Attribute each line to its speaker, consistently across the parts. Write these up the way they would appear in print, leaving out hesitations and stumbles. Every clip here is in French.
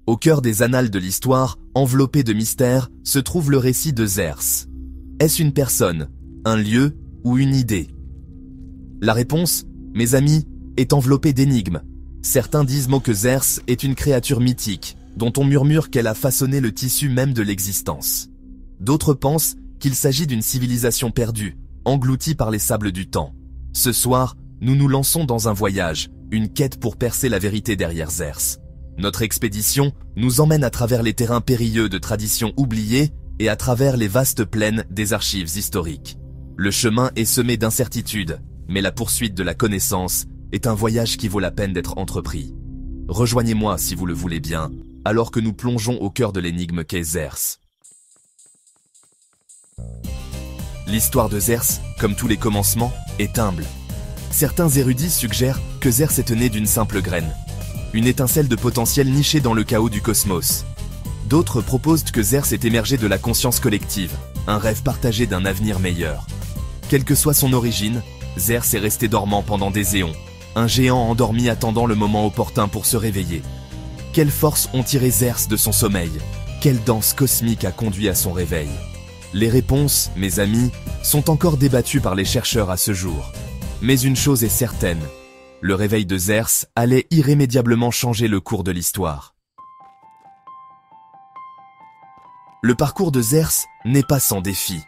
Speaker 1: Au cœur des annales de l'histoire, enveloppé de mystère, se trouve le récit de Zers. Est-ce une personne, un lieu ou une idée? La réponse, mes amis, est enveloppée d'énigmes. Certains disent que Zers est une créature mythique, dont on murmure qu'elle a façonné le tissu même de l'existence. D'autres pensent qu'il s'agit d'une civilisation perdue, engloutie par les sables du temps. Ce soir, nous nous lançons dans un voyage, une quête pour percer la vérité derrière Zers. Notre expédition nous emmène à travers les terrains périlleux de traditions oubliées et à travers les vastes plaines des archives historiques. Le chemin est semé d'incertitudes, mais la poursuite de la connaissance est un voyage qui vaut la peine d'être entrepris. Rejoignez-moi si vous le voulez bien, alors que nous plongeons au cœur de l'énigme qu'est Zers. L'histoire de Zers, comme tous les commencements, est humble. Certains érudits suggèrent que Zers est né d'une simple graine, une étincelle de potentiel nichée dans le chaos du cosmos. D'autres proposent que Zers est émergé de la conscience collective, un rêve partagé d'un avenir meilleur. Quelle que soit son origine, Zers est resté dormant pendant des éons, un géant endormi attendant le moment opportun pour se réveiller. Quelles forces ont tiré Zers de son sommeil? Quelle danse cosmique a conduit à son réveil? Les réponses, mes amis, sont encore débattues par les chercheurs à ce jour. Mais une chose est certaine, le réveil de Zers allait irrémédiablement changer le cours de l'histoire. Le parcours de Zers n'est pas sans défi.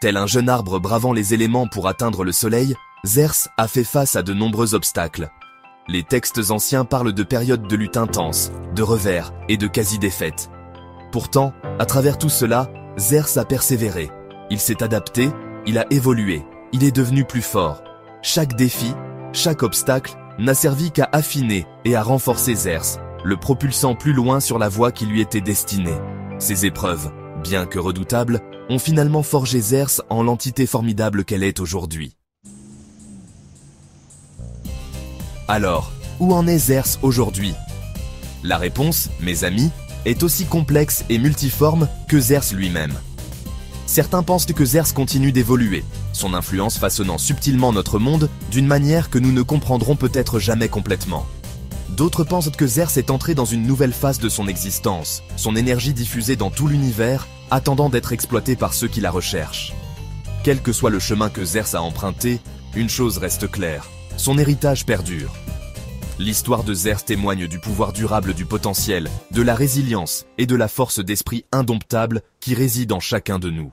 Speaker 1: Tel un jeune arbre bravant les éléments pour atteindre le soleil, Zers a fait face à de nombreux obstacles. Les textes anciens parlent de périodes de lutte intense, de revers et de quasi-défaites. Pourtant, à travers tout cela, Zers a persévéré. Il s'est adapté, il a évolué, il est devenu plus fort. Chaque défi, chaque obstacle n'a servi qu'à affiner et à renforcer Zers, le propulsant plus loin sur la voie qui lui était destinée. Ces épreuves, bien que redoutables, ont finalement forgé Zers en l'entité formidable qu'elle est aujourd'hui. Alors, où en est Zers aujourd'hui? La réponse, mes amis, est aussi complexe et multiforme que Zers lui-même. Certains pensent que Zers continue d'évoluer, son influence façonnant subtilement notre monde d'une manière que nous ne comprendrons peut-être jamais complètement. D'autres pensent que Zers est entré dans une nouvelle phase de son existence, son énergie diffusée dans tout l'univers, attendant d'être exploitée par ceux qui la recherchent. Quel que soit le chemin que Zers a emprunté, une chose reste claire, son héritage perdure. L'histoire de Zers témoigne du pouvoir durable du potentiel, de la résilience et de la force d'esprit indomptable qui réside en chacun de nous.